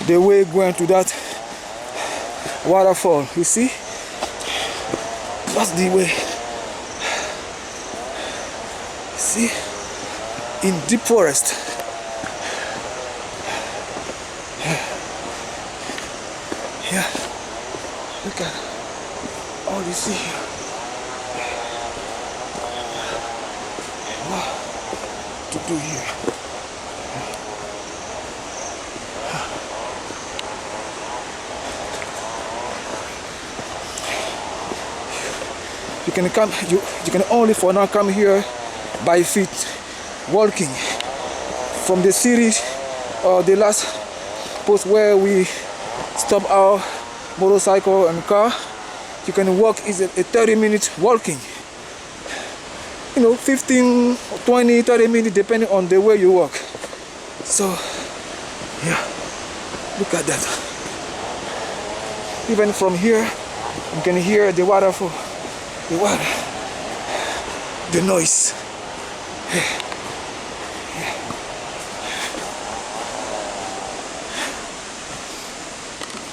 the way going to that waterfall. You see, that's the way. See, in deep forest. Yeah, look at all you see here. Wow, to do here. You can come. You can only for now come here by feet, walking from the city or the last post where we stop our motorcycle and car. You can walk is a 30-minute walking. You know, 15, 20, 30 minutes depending on the way you walk. So, yeah, look at that. Even from here, you can hear the waterfall, the water, the noise.